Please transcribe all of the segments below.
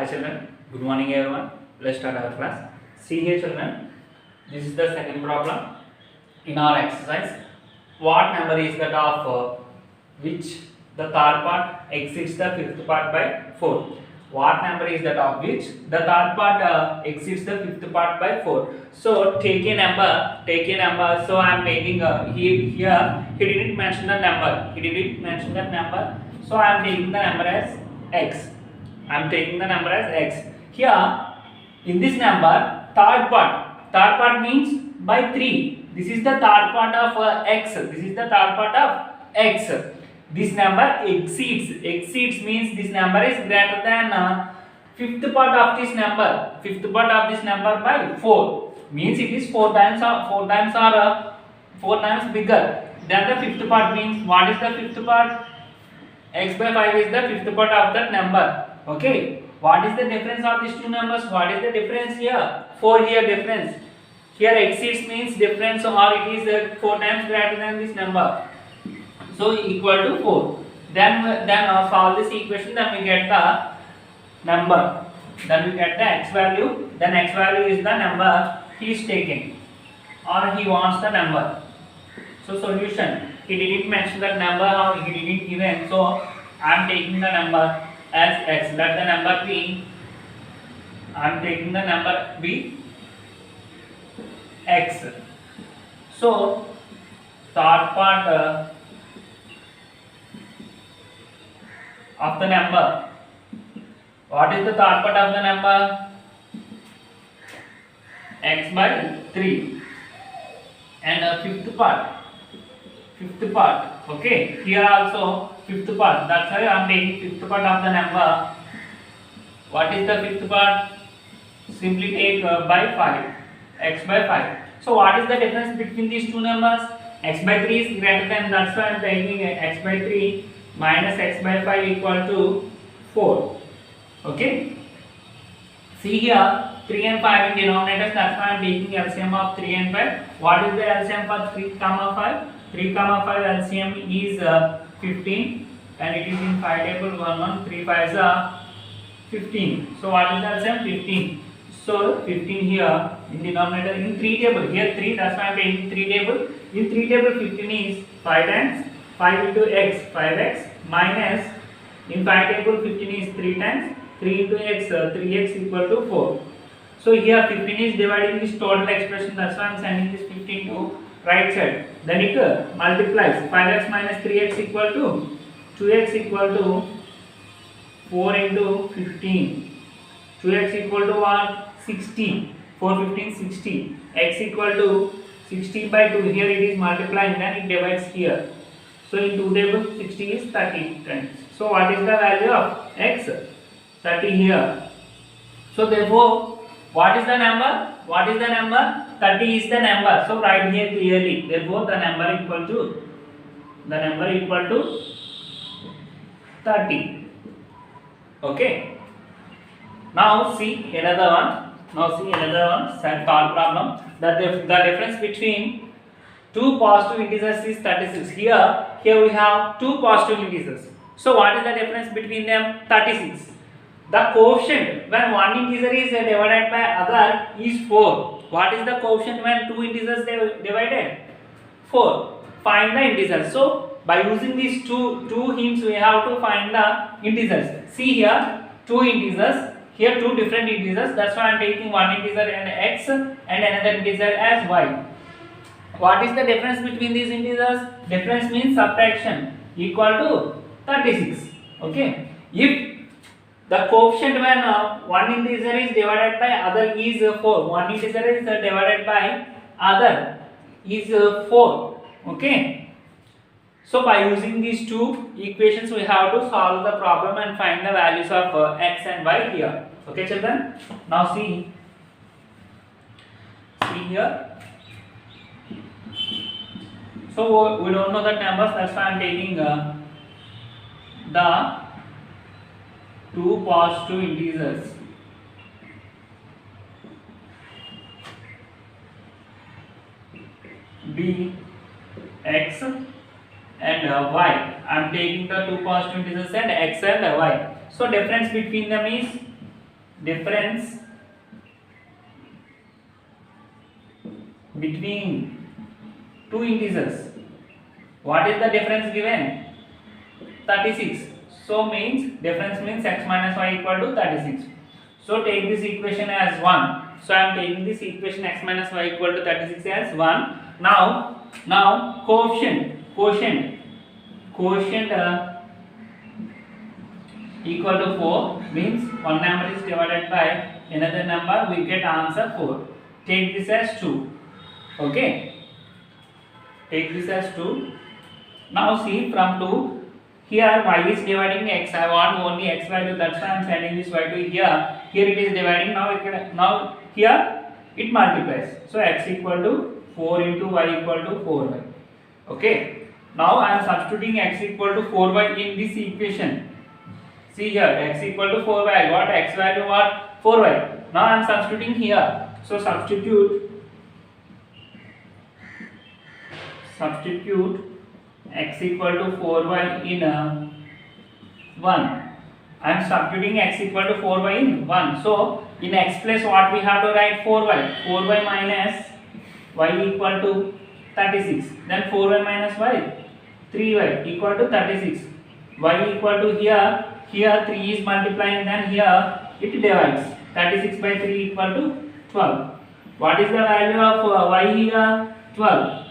Hi children, good morning everyone. Let's start our class. See here children, this is the second problem in our exercise. What number is that of which the third part exceeds the fifth part by 4? What number is that of which the third part exceeds the fifth part by 4? So take a number. So I am taking here he didn't mention the number. So I am taking the number as x. I am taking the number as x. Here, in this number, third part means by 3. This is the third part of x. This number exceeds means this number is greater than fifth part of this number by 4. Means it is 4 times bigger than the fifth part. Means what is the fifth part? X by 5 is the fifth part of that number. Okay, what is the difference of these two numbers? What is the difference here? 4 here difference. Here exceeds means difference, or it is 4 times greater than this number. So equal to 4. Then solve this equation. Then we get the number. Then we get the x value. Then x value is the number he is taking, or he wants the number. So solution. He didn't mention that number, or he didn't given. So I am taking the number as x. Let the number be. I am taking the number be x. So third part of the number. What is the third part of the number? X by 3. And fifth part. Okay, here also fifth part. That's why I am taking fifth part of the number. What is the fifth part? Simply take by 5. X by 5. So what is the difference between these two numbers? X by 3 is greater than, that's why I am taking x by 3 minus x by 5 equal to 4. Okay. See here, 3 and 5 in denominators, that's why I am taking LCM of 3 and 5. What is the LCM for 3, 5? 3, 5 LCM is 15, and it is in 5 table. 1, 1, 3, 5 is 15. So what is the LCM? 15. So 15 here in denominator, in 3 table. Here 3, that's why I am taking 3 table. In 3 table 15 is 5 times 5 into x, 5x, minus in 5 table 15 is 3 times 3 into x, 3x equal to 4. So here 15 is dividing this total expression, that's why I am sending this 15 to right side. Then it multiplies 5x minus 3x equal to 2x equal to 4 into 15. 2x equal to what? 60. 4, 15, 60. X equal to 60 by 2. Here it is multiplying, then it divides here. So in 2 table 60 is 30 times. So what is the value of x? 30 here. So therefore, what is the number? 30 is the number. So write here clearly. Therefore, the number equal to 30. Okay. Now see another one. Third problem. The difference between two positive integers is 36. Here we have two positive integers. So what is the difference between them? 36. The quotient when one integer is divided by other is 4. What is the quotient when two integers divided? 4. Find the integers. So by using these two hints, we have to find the integers. See here, two integers. Here two different integers. That's why I am taking one integer and x and another integer as y. What is the difference between these integers? Difference means subtraction, equal to 36. Okay. If the quotient when one integer is divided by other is 4. One integer is divided by other is 4. Okay. So by using these two equations, we have to solve the problem and find the values of x and y here. Okay children. Now see here. So we don't know the numbers, that's why I am taking the two positive integers. B, x and y. I am taking the two positive integers and x and y. So difference between them is difference between two integers. What is the difference given? 36. So means difference means x minus y equal to 36. So take this equation as 1. So I am taking this equation x minus y equal to 36 as 1. Now quotient equal to 4 means one number is divided by another number, we get answer 4. Take this as 2. Okay, take this as 2. Now see, from 2 here y is dividing x. I want only x value, that's why I am sending this y to here. Here it is dividing. Now here it multiplies. So x equal to 4 into y equal to 4y. Okay. Now I am substituting x equal to 4y in this equation. See here, x equal to 4y. I got x value what? 4y. Now I am substituting here. So substitute x equal to 4y in 1. I am substituting x equal to 4y in 1. So in x place what we have to write? 4y. 4y minus y equal to 36. Then 4y minus y, 3y equal to 36. Y equal to here 3 is multiplying, then here it divides. 36 by 3 equal to 12. What is the value of y here? 12.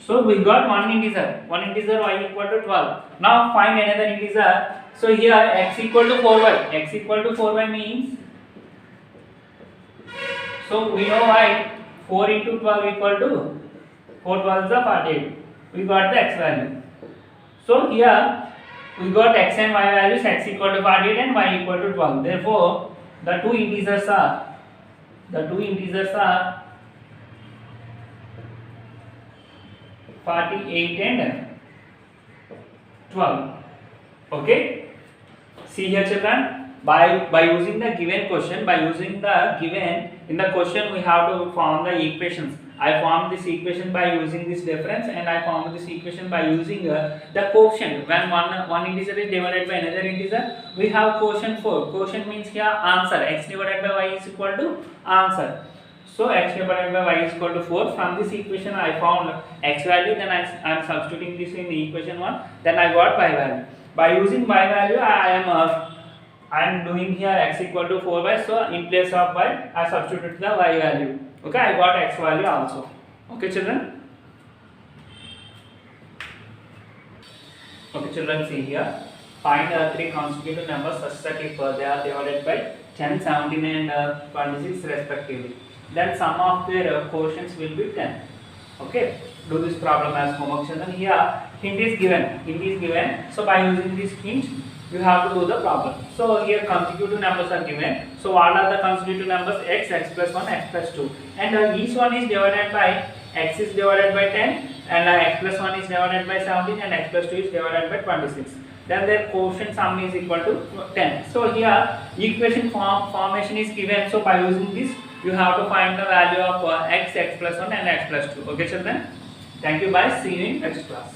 So we got one integer y equal to 12. Now find another integer. So here x equal to 4y. X equal to 4y means, so we know y, 4 into 12 equal to 4 12s are 48. We got the x value. So here we got x and y values, x equal to 48 and y equal to 12. Therefore the two integers are 48 and 12. Okay. See here children, by using the given question, in the question we have to form the equations. I formed this equation by using this difference, and I formed this equation by using the quotient. When one integer is divided by another integer, we have quotient 4. Quotient means here answer, x divided by y is equal to answer. So x divided by y is equal to 4. From this equation I found x value, then I am substituting this in the equation 1, then I got y value. By using y value I am doing here x equal to 4y, so in place of y I substitute the y value. Okay, I got x value also. Okay children. Okay children, see here, find 3 consecutive numbers such that if they are divided by 10, 17 and 26 respectively, then sum of their quotients will be 10. Okay, do this problem as homework children. Here hint is given. So by using this hint you have to do the problem. So here consecutive numbers are given. So what are the consecutive numbers? X plus 1, x plus 2, and each one is divided by, x is divided by 10, and x plus 1 is divided by 17, and x plus 2 is divided by 26. Then their quotient sum is equal to 10. So here equation formation is given. So by using this you have to find the value of x plus 1 and x plus 2. Okay children, thank you, bye, see you in next class.